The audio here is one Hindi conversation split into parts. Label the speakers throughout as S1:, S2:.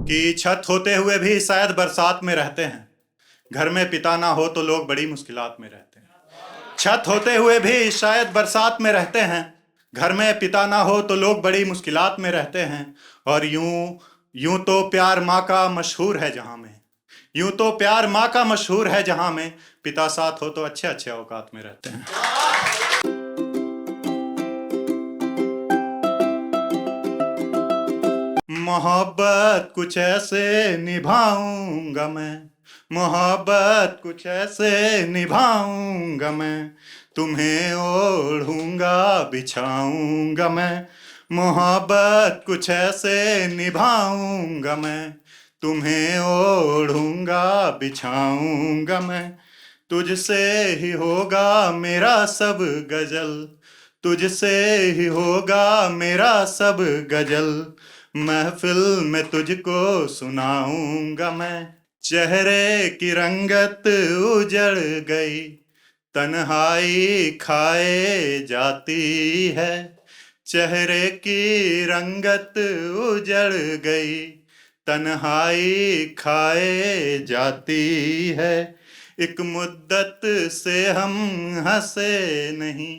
S1: कि छत होते हुए भी शायद बरसात में रहते हैं, घर में पिता ना हो तो लोग बड़ी मुश्किलात में रहते हैं। छत होते हुए भी शायद बरसात में रहते हैं, घर में पिता ना हो तो लोग बड़ी मुश्किलात में रहते हैं। और यूं यूं तो प्यार माँ का मशहूर है जहाँ में, यूं तो प्यार माँ का मशहूर है जहाँ में, पिता साथ हो तो अच्छे अच्छे औकात में रहते हैं। मोहब्बत कुछ ऐसे निभाऊंगा मैं, मोहब्बत कुछ ऐसे निभाऊंगा मैं, तुम्हें ओढ़ूंगा बिछाऊंगा मैं। मोहब्बत कुछ ऐसे निभाऊंगा मैं, तुम्हें ओढ़ूंगा बिछाऊंगा मैं। तुझसे ही होगा मेरा सब गजल, तुझसे ही होगा मेरा सब गजल, महफिल में तुझको सुनाऊंगा मैं। चेहरे की रंगत उजड़ गई, तन्हाई खाए जाती है। चेहरे की रंगत उजड़ गई, तन्हाई खाए जाती है। एक मुद्दत से हम हंसे नहीं,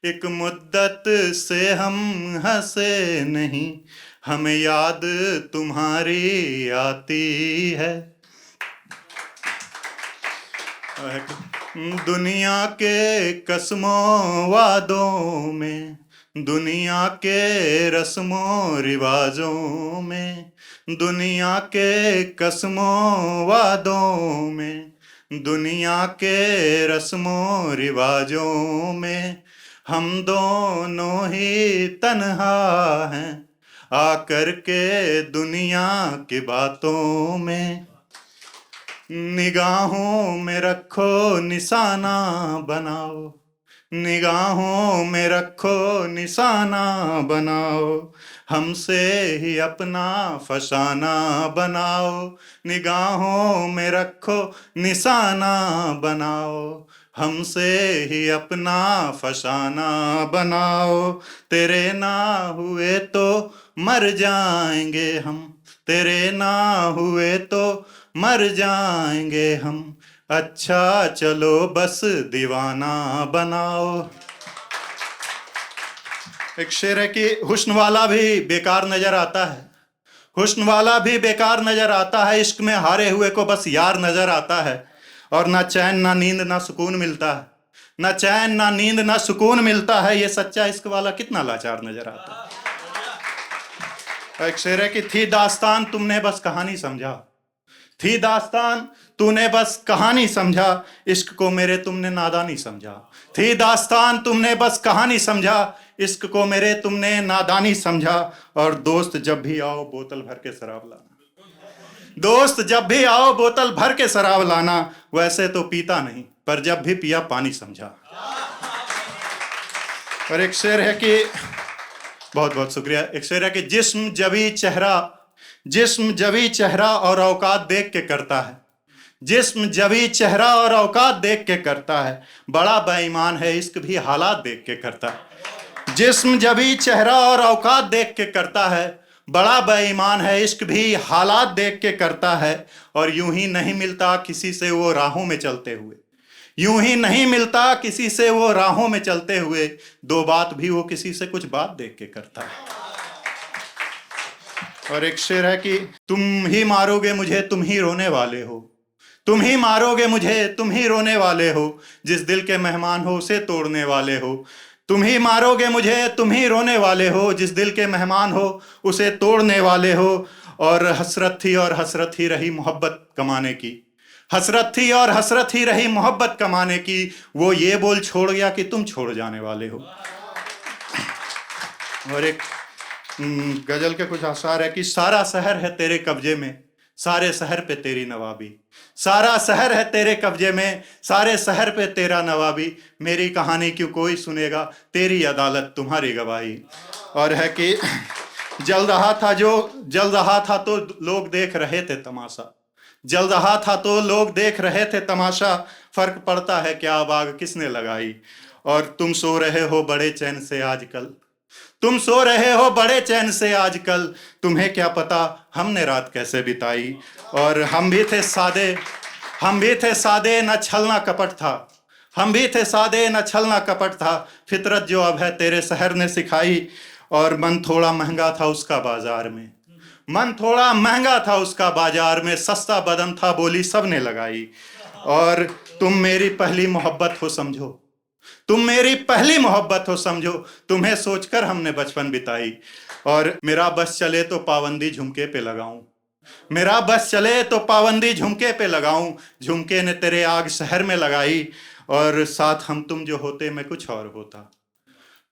S1: एक मुद्दत से हम हंसे नहीं, हमें याद तुम्हारी आती है। दुनिया के कस्मों वादों में, दुनिया के रस्मों रिवाजों में, दुनिया के कस्मों वादों में, दुनिया के रस्मों रिवाजों में, हम दोनों ही तन्हा हैं आकर के दुनिया की बातों में। निगाहों में रखो निशाना बनाओ, निगाहों में रखो निशाना बनाओ, हमसे ही अपना फसाना बनाओ। निगाहों में रखो निशाना बनाओ, हमसे ही अपना फसाना बनाओ। तेरे ना हुए तो मर जाएंगे हम, तेरे ना हुए तो मर जाएंगे हम, अच्छा चलो बस दीवाना बनाओ। एक शेर है कि हुस्न वाला भी बेकार नजर आता है, हुस्न वाला भी बेकार नजर आता है, इश्क में हारे हुए को बस यार नजर आता है। और ना चैन ना नींद ना सुकून मिलता है, ना चैन ना नींद ना सुकून मिलता है, ये सच्चा इश्क वाला कितना लाचार नजर आता है। एक शेर है कि थी दास्तान तुमने बस कहानी समझा, थी दास्तान तूने बस कहानी समझा, इश्क को मेरे तुमने नादानी समझा। थी दास्तान तुमने बस कहानी समझा, इश्क को मेरे तुमने नादानी समझा। और दोस्त जब भी आओ बोतल भर के शराब लाना, दोस्त जब भी आओ बोतल भर के शराब लाना, वैसे तो पीता नहीं पर जब भी पिया पानी समझा। और एक शेर है कि बहुत बहुत शुक्रिया, एक शेर है कि जिस्म जबी चेहरा, जिस्म जबी चेहरा और औकात देख के करता है, जिस्म जबी चेहरा और औकात देख के करता है, बड़ा बेईमान है इश्क भी हालात देख के करता है। जिस्म जबी चेहरा और औकात देख के करता है, बड़ा बेईमान है इश्क भी हालात देख के करता है। और यूं ही नहीं मिलता किसी से वो राहों में चलते हुए, यूं ही नहीं मिलता किसी से वो राहों में चलते हुए, दो बात भी वो किसी से कुछ बात देख के करता है। और एक शेर है कि तुम ही मारोगे मुझे तुम ही रोने वाले हो, तुम ही मारोगे मुझे तुम ही रोने वाले हो, जिस दिल के मेहमान हो उसे तोड़ने वाले हो। तुम ही मारोगे मुझे तुम ही रोने वाले हो, जिस दिल के मेहमान हो उसे तोड़ने वाले हो। और हसरत थी और हसरत ही रही मोहब्बत कमाने की, हसरत थी और हसरत ही रही मोहब्बत कमाने की, वो ये बोल छोड़ गया कि तुम छोड़ जाने वाले हो। और एक गजल के कुछ आसार है कि सारा शहर है तेरे कब्जे में, सारे शहर पे तेरी नवाबी, सारा शहर है तेरे कब्जे में, सारे शहर पे तेरा नवाबी, मेरी कहानी क्यों कोई सुनेगा, तेरी अदालत तुम्हारी गवाही। और है कि जल रहा था जल रहा था तो लोग देख रहे थे तमाशा, जल रहा था तो लोग देख रहे थे तमाशा, फर्क पड़ता है क्या बाग किसने लगाई। और तुम सो रहे हो बड़े चैन से आजकल, तुम सो रहे हो बड़े चैन से आजकल, तुम्हें क्या पता हमने रात कैसे बिताई। और हम भी थे सादे न छलना कपट था, हम भी थे सादे न छलना कपट था, फितरत जो अब है तेरे शहर ने सिखाई। और मन थोड़ा महंगा था उसका बाजार में, मन थोड़ा महंगा था उसका बाजार में, सस्ता बदन था बोली सबने लगाई। और तुम मेरी पहली मोहब्बत हो समझो, तुम मेरी पहली मोहब्बत हो समझो, तुम्हें सोचकर हमने बचपन बिताई। और मेरा बस चले तो पाबंदी झुमके पे लगाऊं, मेरा बस चले तो पाबंदी झुमके पे लगाऊं, झुमके ने तेरे आग शहर में लगाई। और साथ हम तुम जो होते मैं कुछ और होता,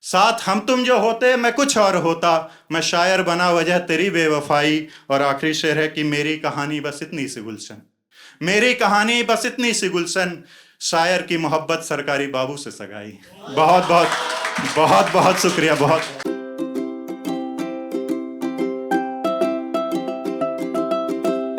S1: साथ हम तुम जो होते मैं कुछ और होता, मैं शायर बना वजह तेरी बेवफाई। और आखिरी शेर है कि मेरी कहानी बस इतनी सी गुलशन, मेरी कहानी बस इतनी सी गुलशन, शायर की मोहब्बत सरकारी बाबू से सगाई। बहुत बहुत बहुत बहुत शुक्रिया, बहुत।